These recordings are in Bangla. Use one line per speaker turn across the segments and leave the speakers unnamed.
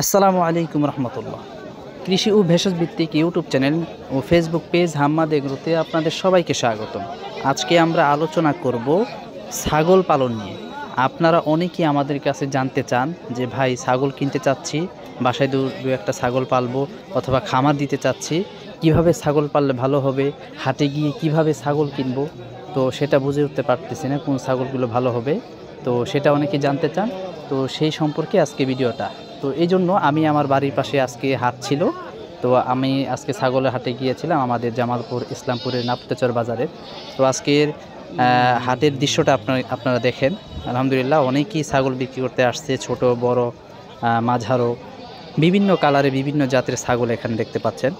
আসসালামু আলাইকুম রহমতুল্লাহ। কৃষি ও ভেষজ ভিত্তিক ইউটিউব চ্যানেল ও ফেসবুক পেজ হাম্মাদ এগ্রোতে আপনাদের সবাইকে স্বাগতম। আজকে আমরা আলোচনা করব ছাগল পালন নিয়ে। আপনারা অনেকেই আমাদের কাছে জানতে চান যে ভাই ছাগল কিনতে চাচ্ছি, বাসায় দু একটা ছাগল পালবো অথবা খামার দিতে চাচ্ছি, কিভাবে ছাগল পাললে ভালো হবে, হাটে গিয়ে কিভাবে ছাগল কিনবো, তো সেটা বুঝে উঠতে পারতেছি না কোন ছাগলগুলো ভালো হবে। তো সেটা অনেকে জানতে চান, তো সেই সম্পর্কে আজকে ভিডিওটা। তো এই জন্য আমি আমার বাড়ির পাশে আজকে হাট ছিল, তো আমি আজকে ছাগলের হাটে গিয়েছিলাম আমাদের জামালপুর ইসলামপুরের নাপ্তেচর বাজারে। তো আজকের হাটের দৃশ্যটা আপনারা দেখেন। আলহামদুলিল্লাহ অনেকেই ছাগল বিক্রি করতে আসছে, ছোট বড় মাঝারো বিভিন্ন কালারে বিভিন্ন জাতের ছাগল এখানে দেখতে পাচ্ছেন।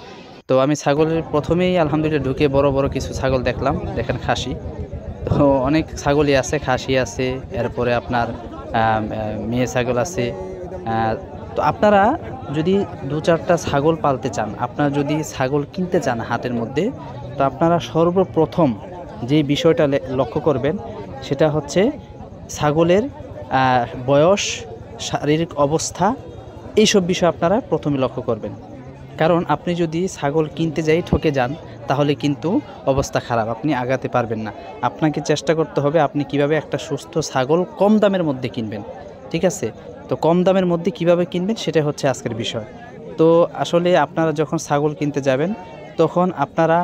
তো আমি ছাগলের প্রথমেই আলহামদুলিল্লাহ ঢুকে বড় বড় কিছু ছাগল দেখলাম, দেখেন খাসি। তো অনেক ছাগলই আছে, খাসি আছে, এরপরে আপনার মেয়ে ছাগল আছে। তো আপনারা যদি দু চারটা ছাগল পালতে চান, আপনারা যদি ছাগল কিনতে চান হাটের মধ্যে, তো আপনারা সর্বপ্রথম যে বিষয়টা লক্ষ্য করবেন সেটা হচ্ছে ছাগলের বয়স, শারীরিক অবস্থা, এইসব বিষয় আপনারা প্রথমে লক্ষ্য করবেন। কারণ আপনি যদি ছাগল কিনতে যাই ঠকে যান তাহলে কিন্তু অবস্থা খারাপ, আপনি আগাতে পারবেন না। আপনাকে চেষ্টা করতে হবে আপনি কিভাবে একটা সুস্থ ছাগল কম দামের মধ্যে কিনবেন, ঠিক আছে? তো কম দামের মধ্যে কিভাবে কিনবেন সেটা হচ্ছে আজকের বিষয়। তো আসলে আপনারা যখন ছাগল কিনতে যাবেন তখন আপনারা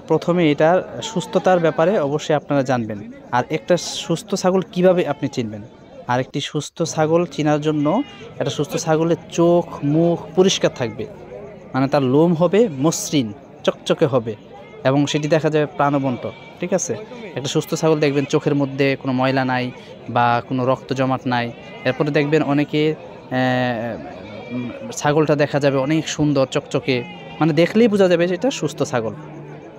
প্রথমে এটার সুস্থতার ব্যাপারে অবশ্যই আপনারা জানবেন। আর একটা সুস্থ ছাগল কিভাবে আপনি চিনবেন, আর একটি সুস্থ ছাগল চেনার জন্য একটা সুস্থ ছাগলের চোখ মুখ পরিষ্কার থাকবে, মানে তার লোম হবে মসৃণ চকচকে হবে এবং সেটি দেখা যাবে প্রাণবন্ত, ঠিক আছে? একটা সুস্থ ছাগল দেখবেন চোখের মধ্যে কোনো ময়লা নাই বা কোনো রক্ত জমাট নাই। এরপরে দেখবেন অনেকে ছাগলটা দেখা যাবে অনেক সুন্দর চকচকে, মানে দেখলেই বোঝা যাবে যে এটা সুস্থ ছাগল।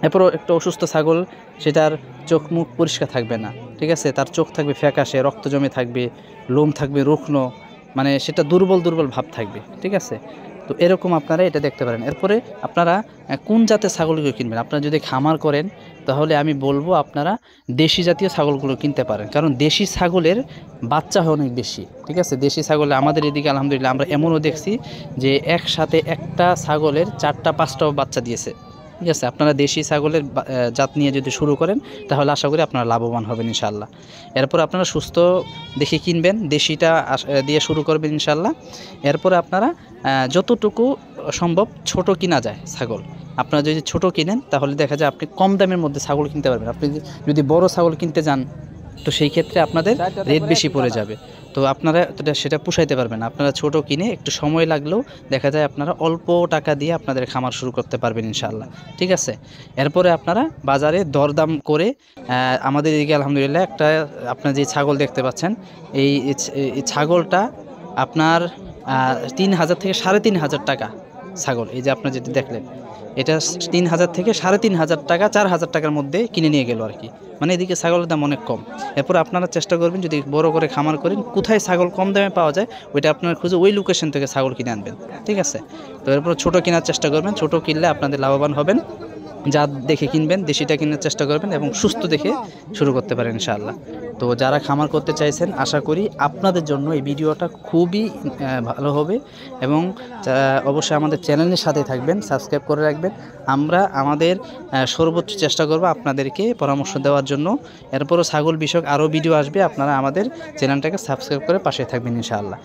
এরপরও একটা অসুস্থ ছাগল, সেটার চোখ মুখ পরিষ্কার থাকবে না, ঠিক আছে? তার চোখ থাকবে ফ্যাকাশে, রক্ত জমে থাকবে, লোম থাকবে রুগ্ন, মানে সেটা দুর্বল দুর্বল ভাব থাকবে, ঠিক আছে? তো এরকম আপনারা এটা দেখতে পারেন। এরপরে আপনারা কোন জাতের ছাগলগুলো কিনবেন, আপনারা যদি খামার করেন তাহলে আমি বলবো আপনারা দেশি জাতীয় ছাগলগুলো কিনতে পারেন, কারণ দেশি ছাগলের বাচ্চা হয় অনেক বেশি, ঠিক আছে? দেশি ছাগলে আমাদের এদিকে আলহামদুলিল্লাহ আমরা এমনও দেখছি যে একসাথে একটা ছাগলের 4টা 5টাও বাচ্চা দিয়েছে, ঠিক আছে? আপনারা দেশি ছাগলের জাত নিয়ে যদি শুরু করেন তাহলে আশা করি আপনারা লাভবান হবেন ইনশাআল্লাহ। এরপর আপনারা সুস্থ দেখে কিনবেন, দেশিটা দিয়ে শুরু করবেন ইনশাআল্লাহ। এরপরে আপনারা যতটুকু সম্ভব ছোট কিনা যায় ছাগল, আপনারা যদি ছোট কিনেন তাহলে দেখা যায় আপনি কম দামের মধ্যে ছাগল কিনতে পারবেন। আপনি যদি বড় ছাগল কিনতে যান তো সেই ক্ষেত্রে আপনাদের রেট বেশি পড়ে যাবে, তো আপনারা সেটা পুষাইতে পারবেন না। আপনারা ছোট কিনে একটু সময় লাগলেও দেখা যায় আপনারা অল্প টাকা দিয়ে আপনাদের খামার শুরু করতে পারবেন ইনশাআল্লাহ, ঠিক আছে? এরপরে আপনারা বাজারে দরদাম করে আমাদের এদিকে আলহামদুলিল্লাহ একটা আপনার যে ছাগল দেখতে পাচ্ছেন এই ছাগলটা আপনার 3,000 থেকে 3,500 টাকা ছাগল। এই যে আপনার যেটা দেখলেন এটা 3,000 থেকে 3,500 টাকা, 4,000 টাকার মধ্যে কিনে নিয়ে গেল আর কি। মানে এদিকে ছাগলের দাম অনেক কম। এরপর আপনারা চেষ্টা করবেন যদি বড় করে খামার করেন কোথায় ছাগল কম দামে পাওয়া যায় ওইটা আপনারা খুঁজে ওই লোকেশন থেকে ছাগল কিনে আনবেন, ঠিক আছে? তো এরপর ছোটো কেনার চেষ্টা করবেন, ছোটো কিনলে আপনাদের লাভবান হবেন। জাত দেখে কিনবেন, দেশিটা কেনার চেষ্টা করবেন এবং সুস্থ দেখে শুরু করতে পারেন ইনশাআল্লাহ। তো যারা খামার করতে চাইছেন আশা করি আপনাদের জন্য এই ভিডিওটা খুবই ভালো হবে এবং অবশ্যই আমাদের চ্যানেলের সাথে থাকবেন, সাবস্ক্রাইব করে রাখবেন। আমরা আমাদের সর্বোচ্চ চেষ্টা করব আপনাদেরকে পরামর্শ দেওয়ার জন্য। এরপরও ছাগল বিষয়ক আরও ভিডিও আসবে, আপনারা আমাদের চ্যানেলটাকে সাবস্ক্রাইব করে পাশে থাকবেন ইনশাআল্লাহ।